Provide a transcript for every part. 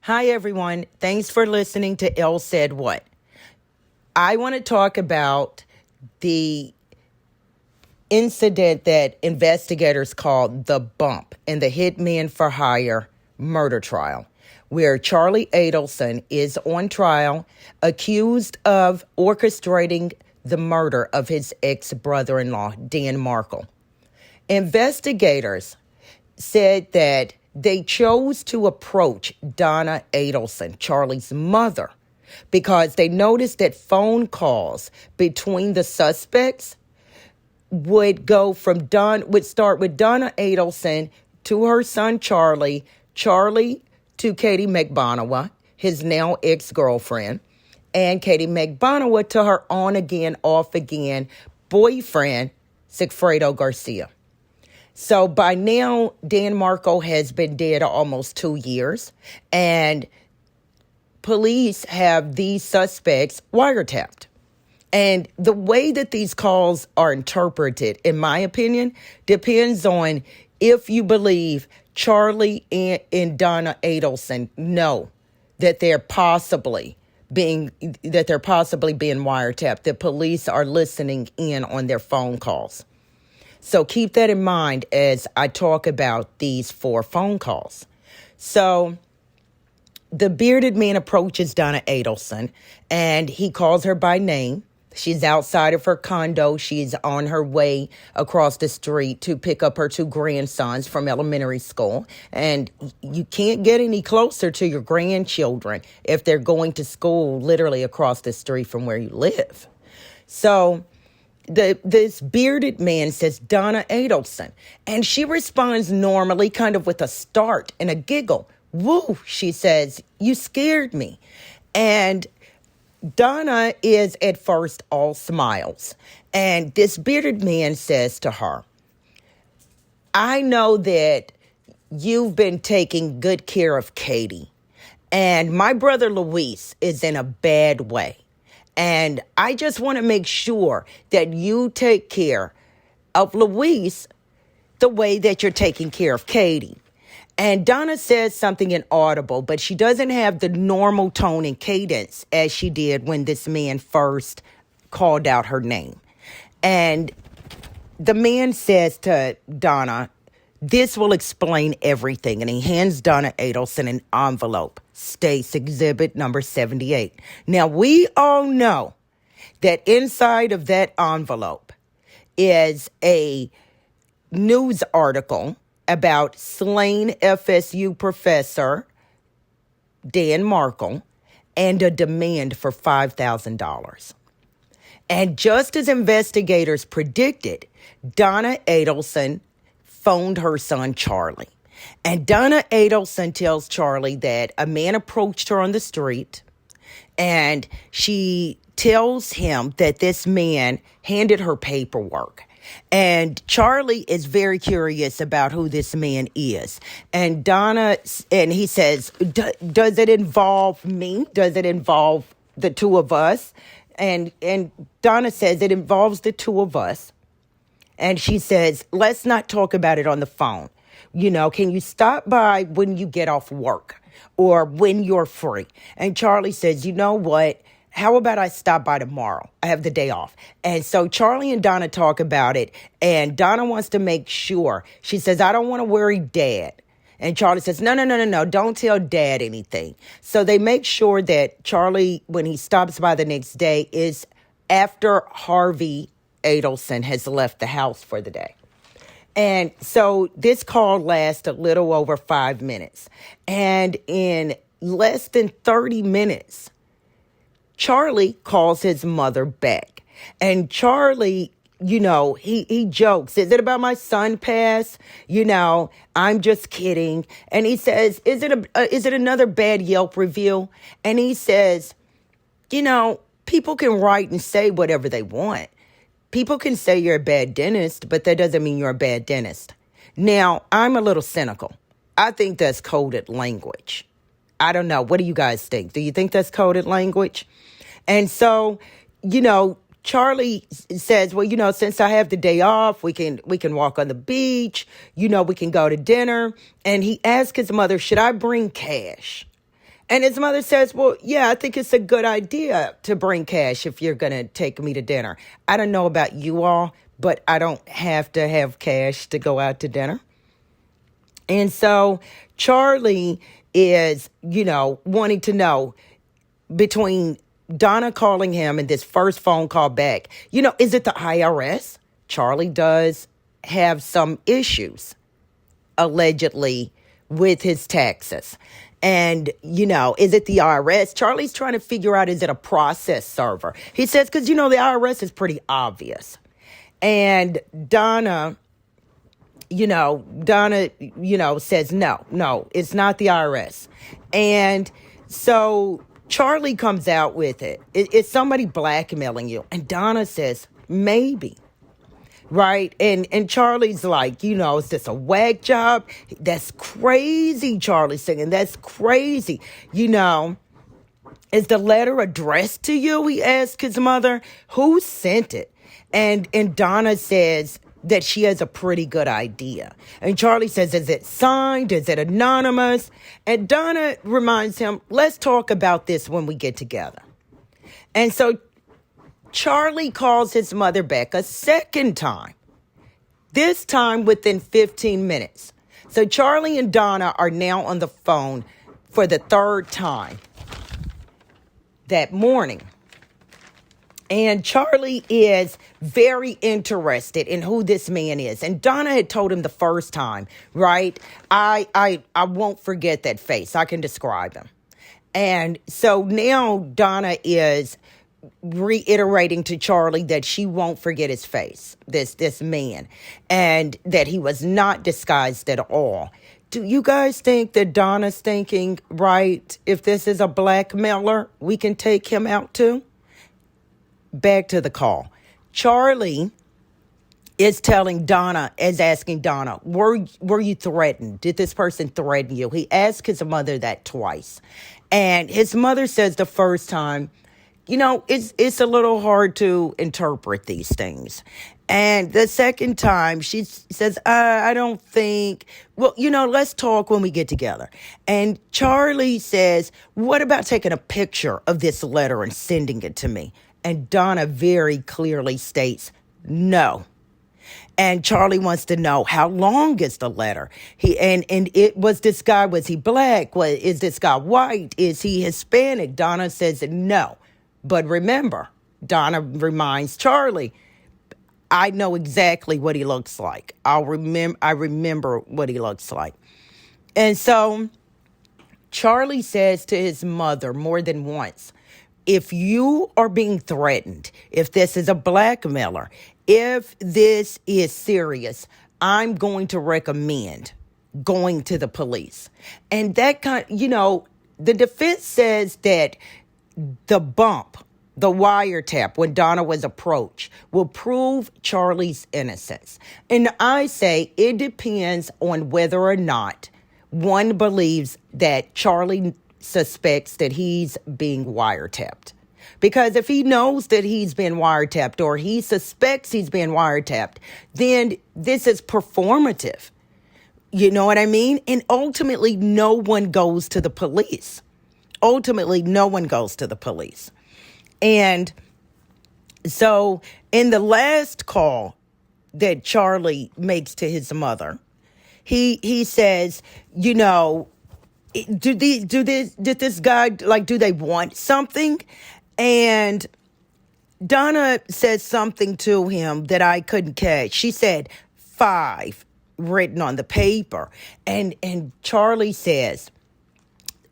Hi, everyone. Thanks for listening to Elle Said What. I want to talk about the incident that investigators called the bump in the Hitman for Hire murder trial, where Charlie Adelson is on trial accused of orchestrating the murder of his ex-brother-in-law, Dan Markle. Investigators said that they chose to approach Donna Adelson, Charlie's mother, because they noticed that phone calls between the suspects would start with Donna Adelson to her son Charlie, Charlie to Katie McBonawa, his now ex-girlfriend, and Katie McBonawa to her on-again, off-again boyfriend, Sigfredo Garcia. So by now, Dan Markle has been dead almost 2 years, and police have these suspects wiretapped. And the way that these calls are interpreted, in my opinion, depends on if you believe Charlie and Donna Adelson know that they're possibly being wiretapped, that police are listening in on their phone calls. So keep that in mind as I talk about these 4 phone calls. So the bearded man approaches Donna Adelson, and he calls her by name. She's outside of her condo. She's on her way across the street to pick up her 2 grandsons from elementary school. And you can't get any closer to your grandchildren if they're going to school literally across the street from where you live. So this bearded man says, Donna Adelson. And she responds normally, kind of with a start and a giggle. Woo, she says, you scared me. And Donna is at first all smiles. And this bearded man says to her, I know that you've been taking good care of Katie. And my brother Luis is in a bad way. And I just want to make sure that you take care of Luis the way that you're taking care of Katie. And Donna says something inaudible, but she doesn't have the normal tone and cadence as she did when this man first called out her name. And the man says to Donna, this will explain everything. And he hands Donna Adelson an envelope. States Exhibit number 78. Now, we all know that inside of that envelope is a news article about slain FSU professor Dan Markle and a demand for $5,000. And just as investigators predicted, Donna Adelson phoned her son Charlie. And Donna Adelson tells Charlie that a man approached her on the street, and she tells him that this man handed her paperwork. And Charlie is very curious about who this man is. And he says, does it involve me? Does it involve the 2 of us? And Donna says it involves the 2 of us. And she says, let's not talk about it on the phone. You know, can you stop by when you get off work or when you're free? And Charlie says, you know what? How about I stop by tomorrow? I have the day off. And so Charlie and Donna talk about it. And Donna wants to make sure. She says, I don't want to worry Dad. And Charlie says, no. Don't tell Dad anything. So they make sure that Charlie, when he stops by the next day, is after Harvey Adelson has left the house for the day. And so this call lasts a little over 5 minutes. And in less than 30 minutes, Charlie calls his mother back. And Charlie, you know, he jokes, is it about my son pass? You know, I'm just kidding. And he says, is it another bad Yelp review? And he says, you know, people can write and say whatever they want. People can say you're a bad dentist, but that doesn't mean you're a bad dentist. Now, I'm a little cynical. I think that's coded language. I don't know. What do you guys think? Do you think that's coded language? And so, you know, Charlie says, well, you know, since I have the day off, we can walk on the beach. You know, we can go to dinner. And he asks his mother, should I bring cash? And his mother says, well, yeah, I think it's a good idea to bring cash if you're going to take me to dinner. I don't know about you all, but I don't have to have cash to go out to dinner. And so Charlie is, wanting to know between Donna calling him and this first phone call back, is it the IRS? Charlie does have some issues, allegedly, with his taxes. And, is it the IRS? Charlie's trying to figure out, is it a process server? He says, because, the IRS is pretty obvious. And Donna, says, no, it's not the IRS. And so Charlie comes out with it. It's somebody blackmailing you. And Donna says, maybe. Right. And Charlie's like, is this a whack job? That's crazy. Charlie's saying, that's crazy. Is the letter addressed to you? He asked his mother. Who sent it? And Donna says that she has a pretty good idea. And Charlie says, is it signed? Is it anonymous? And Donna reminds him, let's talk about this when we get together. And so Charlie calls his mother back a second time, this time within 15 minutes. So Charlie and Donna are now on the phone for the third time that morning. And Charlie is very interested in who this man is. And Donna had told him the first time, right? I won't forget that face. I can describe him. And so now Donna is reiterating to Charlie that she won't forget his face, this man, and that he was not disguised at all. Do you guys think that Donna's thinking, right, if this is a blackmailer, we can take him out too? Back to the call. Charlie is telling Donna, is asking Donna, were you threatened? Did this person threaten you? He asked his mother that twice. And his mother says the first time, it's a little hard to interpret these things. And the second time, she says, I don't think, let's talk when we get together. And Charlie says, what about taking a picture of this letter and sending it to me? And Donna very clearly states, no. And Charlie wants to know, how long is the letter? And it was this guy, was he black? Is this guy white? Is he Hispanic? Donna says no. But remember, Donna reminds Charlie, I know exactly what he looks like. I remember what he looks like. And so Charlie says to his mother more than once, if you are being threatened, if this is a blackmailer, if this is serious, I'm going to recommend going to the police. And that the defense says that the bump, the wiretap, when Donna was approached, will prove Charlie's innocence. And I say it depends on whether or not one believes that Charlie suspects that he's being wiretapped. Because if he knows that he's been wiretapped or he suspects he's been wiretapped, then this is performative. You know what I mean? And ultimately, no one goes to the police. And so in the last call that Charlie makes to his mother, he says, did this guy, do they want something? And Donna says something to him that I couldn't catch. She said 5 written on the paper. And Charlie says,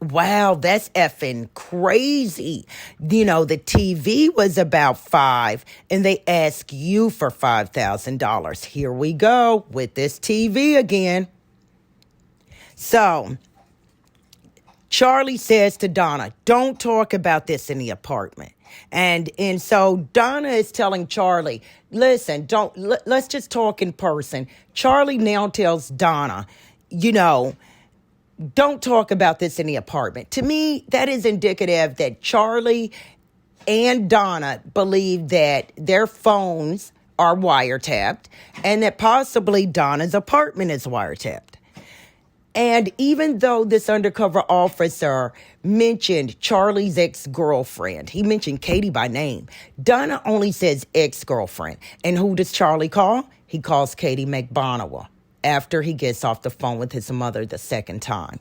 wow, that's effing crazy. The TV was about 5 and they ask you for $5,000. Here we go with this TV again. So Charlie says to Donna, don't talk about this in the apartment. And so Donna is telling Charlie, listen, let's just talk in person. Charlie now tells Donna, don't talk about this in the apartment. To me, that is indicative that Charlie and Donna believe that their phones are wiretapped and that possibly Donna's apartment is wiretapped. And even though this undercover officer mentioned Charlie's ex-girlfriend, he mentioned Katie by name, Donna only says ex-girlfriend. And who does Charlie call? He calls Katie McBonawa after he gets off the phone with his mother the second time.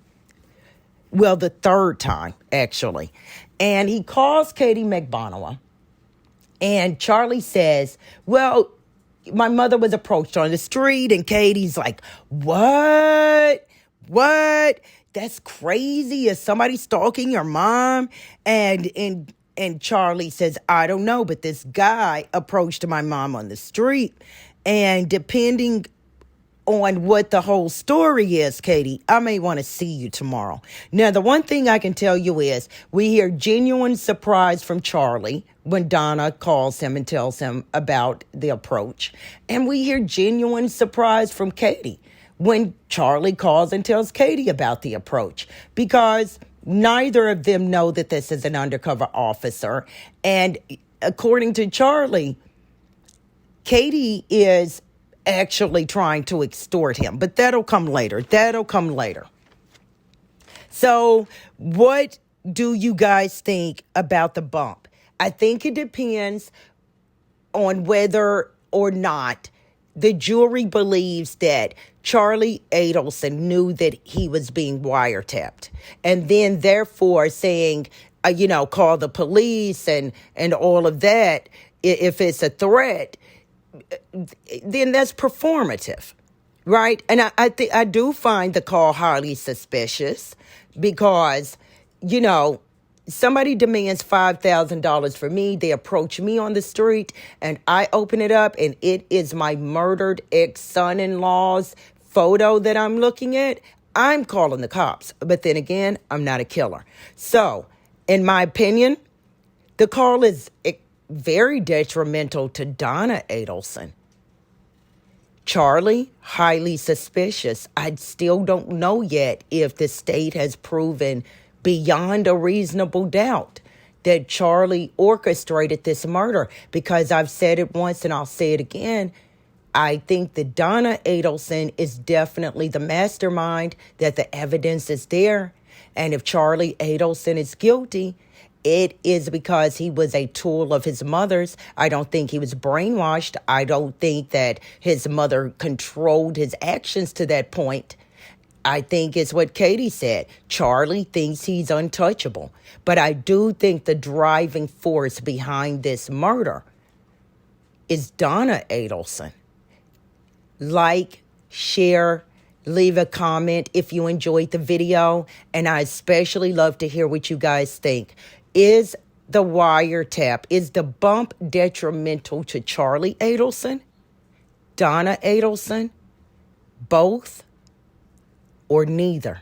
Well, the third time, actually. And he calls Katie McBonawa. And Charlie says, well, my mother was approached on the street. And Katie's like, what? What? That's crazy. Is somebody stalking your mom? And Charlie says, I don't know, but this guy approached my mom on the street. And depending on what the whole story is, Katie, I may want to see you tomorrow. Now, the one thing I can tell you is we hear genuine surprise from Charlie when Donna calls him and tells him about the approach. And we hear genuine surprise from Katie when Charlie calls and tells Katie about the approach, because neither of them know that this is an undercover officer. And according to Charlie, Katie is actually trying to extort him, but that'll come later. So what do you guys think about the bump? I think it depends on whether or not the jury believes that Charlie Adelson knew that he was being wiretapped, and then therefore saying, call the police and all of that. If it's a threat, then that's performative, right? And I do find the call highly suspicious because, somebody demands $5,000 for me. They approach me on the street and I open it up and it is my murdered ex-son-in-law's photo that I'm looking at. I'm calling the cops. But then again, I'm not a killer. So, in my opinion, the call is very detrimental to Donna Adelson. Charlie, highly suspicious. I still don't know yet if the state has proven beyond a reasonable doubt that Charlie orchestrated this murder, because I've said it once and I'll say it again. I think that Donna Adelson is definitely the mastermind, that the evidence is there. And if Charlie Adelson is guilty, it is because he was a tool of his mother's. I don't think he was brainwashed. I don't think that his mother controlled his actions to that point. I think it's what Katie said. Charlie thinks he's untouchable. But I do think the driving force behind this murder is Donna Adelson. Like, share, leave a comment if you enjoyed the video. And I especially love to hear what you guys think. Is the wiretap, is the bump detrimental to Charlie Adelson, Donna Adelson, both, or neither?